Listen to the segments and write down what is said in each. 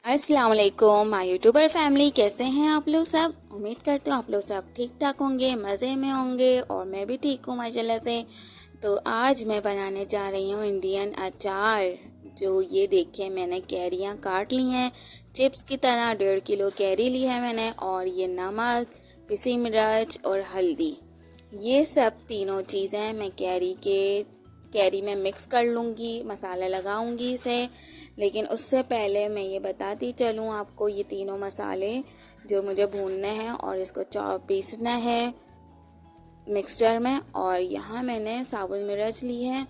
अस्सलाम वालेकुम my YouTuber family, कैसे हैं आप लोग सब। उम्मीद करते हो आप लोग सब ठीक ठाक होंगे, मज़े में होंगे और मैं भी ठीक हूँ माशाल्लाह से। तो आज मैं बनाने जा रही हूँ इंडियन अचार। जो ये देखिए, मैंने कैरियाँ काट ली हैं चिप्स की तरह। 1.5 किलो कैरी ली है मैंने, और ये नमक, पिसी मिर्च और हल्दी, ये सब तीनों चीज़ें मैं कैरी में मिक्स कर लूँगी, मसाला लगाऊँगी इसे। लेकिन उससे पहले मैं ये बताती चलूँ आपको, ये तीनों मसाले जो मुझे भूनने हैं और इसको पीसना है मिक्सचर में। और यहाँ मैंने साबुत मिर्च ली है,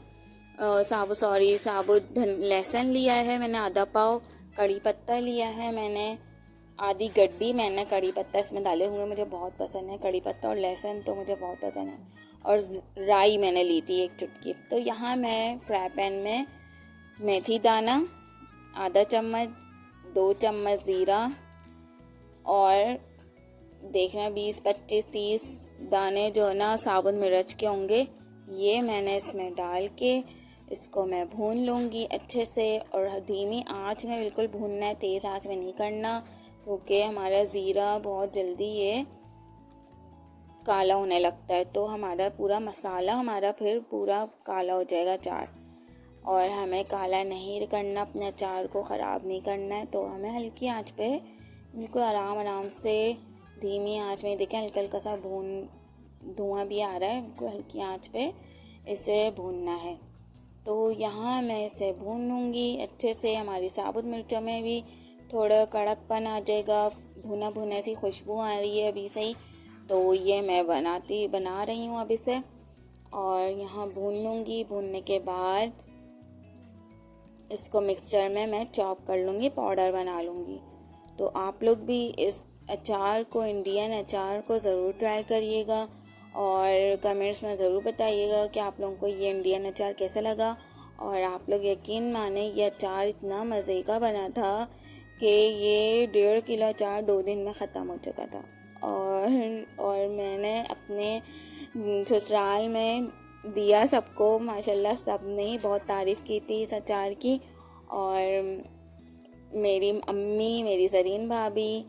साबुत लहसुन लिया है मैंने आधा पाव। कड़ी पत्ता लिया है मैंने आधी गड्डी। मैंने कड़ी पत्ता इसमें डाले हुए, मुझे बहुत पसंद है कड़ी पत्ता, और लहसुन तो मुझे बहुत पसंद है। और राई मैंने ली थी 1 चुटकी। तो यहाँ मैं फ्राई पैन में मेथी दाना आधा चम्मच, 2 चम्मच ज़ीरा, और देखना 20, 25, 30 दाने जो है ना साबुत मिर्च के होंगे, ये मैंने इसमें डाल के इसको मैं भून लूँगी अच्छे से। और धीमी आंच में बिल्कुल भूनना है, तेज़ आंच में नहीं करना, क्योंकि हमारा ज़ीरा बहुत जल्दी ये काला होने लगता है। तो हमारा पूरा मसाला फिर पूरा काला हो जाएगा अचार। और हमें काला नहीं करना, अपने अचार को ख़राब नहीं करना है। तो हमें हल्की आंच पे बिल्कुल आराम आराम से धीमी आंच में, देखें हल्का हल्का सा धुआं भी आ रहा है, बिल्कुल हल्की आंच पे इसे भूनना है। तो यहाँ मैं इसे भून लूँगी अच्छे से। हमारी साबुत मिर्चों में भी थोड़ा कड़कपन आ जाएगा, भुना भुना सी खुशबू आ रही है अभी से ही। तो ये मैं बना रही हूँ अभी से, और यहाँ भून लूँगी। भूनने के बाद इसको मिक्सचर में मैं चॉप कर लूँगी, पाउडर बना लूँगी। तो आप लोग भी इस अचार को, इंडियन अचार को ज़रूर ट्राई करिएगा, और कमेंट्स में ज़रूर बताइएगा कि आप लोगों को ये इंडियन अचार कैसा लगा। और आप लोग यकीन माने, ये अचार इतना मज़े का बना था कि ये 1.5 किलो अचार 2 दिन में ख़त्म हो चुका था। और मैंने अपने ससुराल में दिया सबको, माशाल्लाह सबने ही बहुत तारीफ़ की थी इस अचार की। और मेरी अम्मी, मेरी ज़रीन भाभी,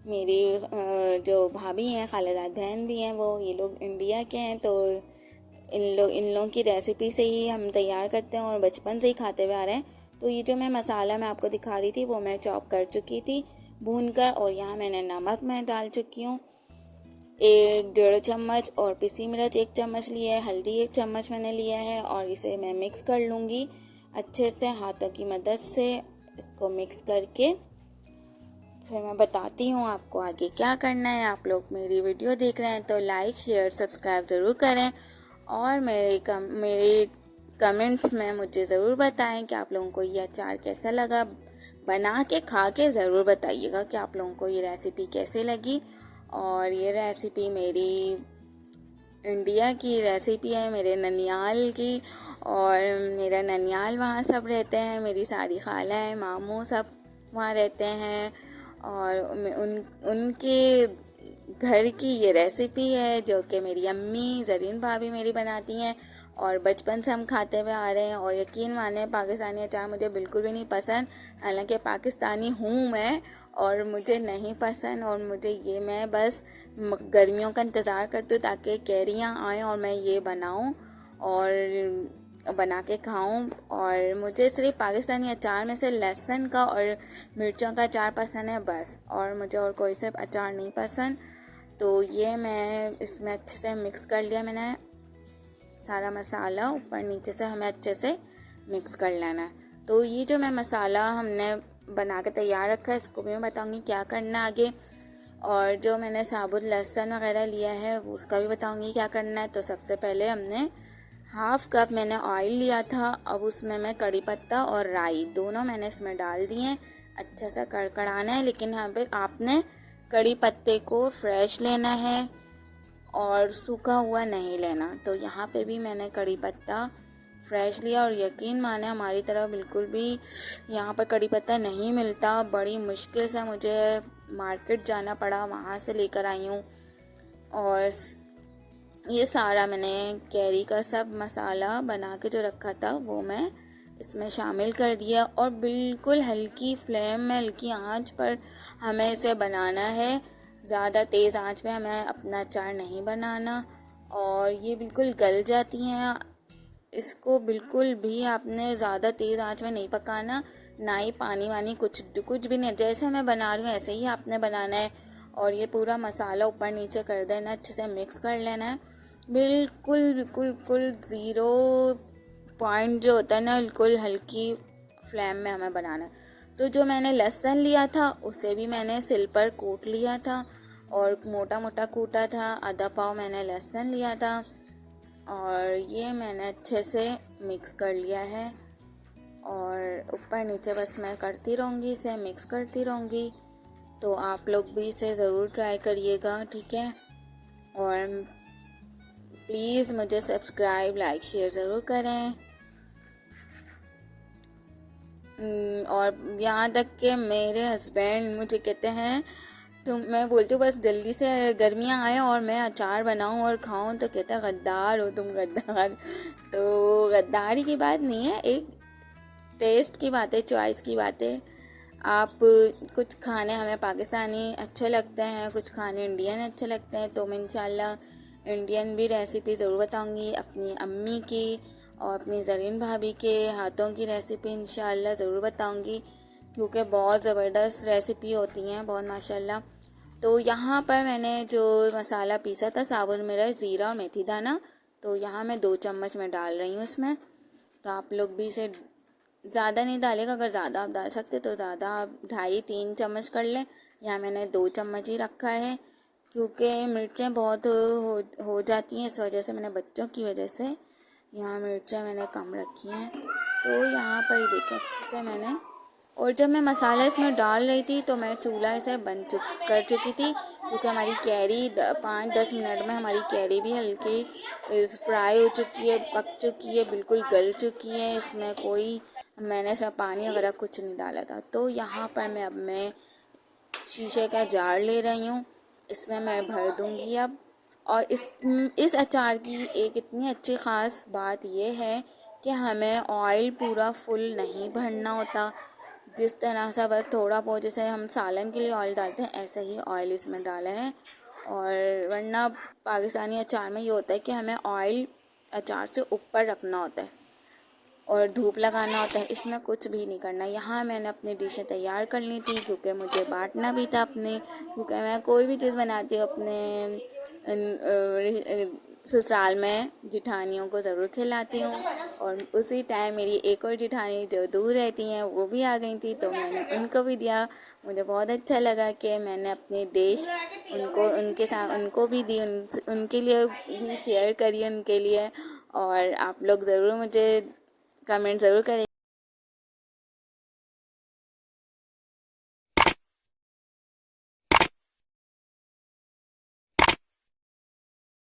मेरी जो भाभी हैं, खालाजाद बहन भी हैं, वो ये लोग इंडिया के हैं। तो इन लोगों की रेसिपी से ही हम तैयार करते हैं और बचपन से ही खाते हुए आ रहे हैं। तो ये जो मैं मसाला मैं आपको दिखा रही थी, वो मैं चॉप कर चुकी थी भून कर। और यहाँ मैंने नमक मैं डाल चुकी हूँ 1-1.5 चम्मच, और पिसी मिर्च 1 चम्मच लिया है, हल्दी 1 चम्मच मैंने लिया है। और इसे मैं मिक्स कर लूँगी अच्छे से हाथों की मदद से। इसको मिक्स करके फिर मैं बताती हूँ आपको आगे क्या करना है। आप लोग मेरी वीडियो देख रहे हैं तो लाइक शेयर सब्सक्राइब ज़रूर करें, और मेरे कमेंट्स में मुझे ज़रूर बताएं कि आप लोगों को ये अचार कैसा लगा। बना के खा के ज़रूर बताइएगा कि आप लोगों को ये रेसिपी कैसी लगी। और ये रेसिपी मेरी इंडिया की रेसिपी है, मेरे ननियाल की। और मेरा ननियाल वहाँ सब रहते हैं, मेरी सारी खाला है, मामू सब वहाँ रहते हैं। और उनके घर की ये रेसिपी है जो कि मेरी अम्मी ज़रीन भाभी मेरी बनाती हैं, और बचपन से हम खाते हुए आ रहे हैं। और यकीन माने, पाकिस्तानी अचार मुझे बिल्कुल भी नहीं पसंद, हालांकि पाकिस्तानी हूँ मैं, और मुझे नहीं पसंद। और मैं बस गर्मियों का इंतज़ार करती हूँ ताकि कैरियाँ आएँ और मैं ये बनाऊँ और बना के खाऊं। और मुझे सिर्फ पाकिस्तानी अचार में से लहसुन का और मिर्चों का अचार पसंद है बस, और मुझे और कोई से अचार नहीं पसंद। तो ये मैं इसमें अच्छे से मिक्स कर लिया मैंने सारा मसाला, ऊपर नीचे से हमें अच्छे से मिक्स कर लेना है। तो ये जो मैं मसाला हमने बना के तैयार रखा है, इसको भी मैं बताऊंगी क्या करना है आगे। और जो मैंने साबुत लहसुन वगैरह लिया है वो उसका भी बताऊंगी क्या करना है। तो सबसे पहले हमने 1/2 कप मैंने ऑयल लिया था, अब उसमें मैं कड़ी पत्ता और राई दोनों मैंने इसमें डाल दिए हैं। अच्छा सा कड़कड़ाना है, लेकिन यहाँ पे आपने कड़ी पत्ते को फ्रेश लेना है और सूखा हुआ नहीं लेना। तो यहाँ पे भी मैंने कड़ी पत्ता फ्रेश लिया, और यकीन माने हमारी तरफ बिल्कुल भी यहाँ पर कड़ी पत्ता नहीं मिलता, बड़ी मुश्किल से मुझे मार्केट जाना पड़ा, वहाँ से लेकर आई हूँ। और ये सारा मैंने कैरी का सब मसाला बना के जो रखा था वो मैं इसमें शामिल कर दिया और बिल्कुल हल्की फ्लेम में, हल्की आंच पर हमें इसे बनाना है। ज़्यादा तेज़ आंच पे हमें अपना अचार नहीं बनाना और ये बिल्कुल गल जाती हैं। इसको बिल्कुल भी आपने ज़्यादा तेज़ आंच में नहीं पकाना, ना ही पानी वानी कुछ भी नहीं। जैसे मैं बना रही हूँ ऐसे ही आपने बनाना है और ये पूरा मसाला ऊपर नीचे कर देना, अच्छे से मिक्स कर लेना है। बिल्कुल बिल्कुल बिल्कुल 0 पॉइंट जो होता है ना, बिल्कुल हल्की फ्लेम में हमें बनाना है। तो जो मैंने लहसुन लिया था उसे भी मैंने सिल पर कूट लिया था और मोटा मोटा कूटा था। आधा पाव मैंने लहसुन लिया था और ये मैंने अच्छे से मिक्स कर लिया है और ऊपर नीचे बस मैं करती रहूँगी, इसे मिक्स करती रहूँगी। तो आप लोग भी इसे ज़रूर ट्राई करिएगा, ठीक है। और प्लीज़ मुझे सब्सक्राइब, लाइक, शेयर ज़रूर करें। और यहाँ तक कि मेरे हस्बैंड मुझे कहते हैं, तो मैं बोलती हूँ बस जल्दी से गर्मियाँ आए और मैं अचार बनाऊँ और खाऊँ, तो कहता है गद्दार हो तुम, गद्दार। तो गद्दारी की बात नहीं है, एक टेस्ट की बात है, चॉइस की बात है। आप कुछ खाने हमें पाकिस्तानी अच्छे लगते हैं, कुछ खाने इंडियन अच्छे लगते हैं, तो मैं इंशाल्लाह इंडियन भी रेसिपी ज़रूर बताऊंगी। अपनी अम्मी की और अपनी ज़रीन भाभी के हाथों की रेसिपी इंशाल्लाह ज़रूर बताऊंगी, क्योंकि बहुत ज़बरदस्त रेसिपी होती हैं, बहुत माशाल्लाह। तो यहाँ पर मैंने जो मसाला पीसा था, साबुत मिर्च, ज़ीरा और मेथी दाना, तो यहाँ मैं 2 चम्मच में डाल रही हूँ इसमें। तो आप लोग भी इसे ज़्यादा नहीं डालेगा, अगर ज़्यादा आप डाल सकते तो ज़्यादा आप 2.5-3 चम्मच कर लें। यहाँ मैंने 2 चम्मच ही रखा है, क्योंकि मिर्चें बहुत हो जाती हैं, इस वजह से मैंने बच्चों की वजह से यहाँ मिर्चें मैंने कम रखी हैं। तो यहाँ पर ही देखें अच्छे से मैंने, और जब मैं मसाला इसमें डाल रही थी तो मैं चूल्हा इसे बंद कर चुकी थी, क्योंकि हमारी कैरी 5-10 मिनट में हमारी कैरी भी हल्की फ्राई हो चुकी है, पक चुकी है, बिल्कुल गल चुकी है। इसमें कोई मैंने सब पानी वगैरह कुछ नहीं डाला था। तो यहाँ पर मैं शीशे का जार ले रही हूँ, इसमें मैं भर दूँगी अब। और इस अचार की एक इतनी अच्छी ख़ास बात यह है कि हमें ऑयल पूरा फुल नहीं भरना होता। जिस तरह से बस थोड़ा बहुत, जैसे हम सालन के लिए ऑयल डालते हैं, ऐसे ही ऑयल इसमें डाला है। और वरना पाकिस्तानी अचार में ये होता है कि हमें ऑयल अचार से ऊपर रखना होता है और धूप लगाना होता है, इसमें कुछ भी नहीं करना। यहाँ मैंने अपनी डिशें तैयार कर ली थी, क्योंकि मुझे बांटना भी था अपने, क्योंकि मैं कोई भी चीज़ बनाती हूँ अपने ससुराल में जिठानियों को ज़रूर खिलाती हूँ। और उसी टाइम मेरी एक और जिठानी जो दूर रहती हैं वो भी आ गई थी, तो मैंने उनको भी दिया। मुझे बहुत अच्छा लगा कि मैंने अपनी डिश उनके साथ उनको भी दी, उनके लिए भी शेयर करी उनके लिए। और आप लोग ज़रूर मुझे कमेंट ज़रूर करें।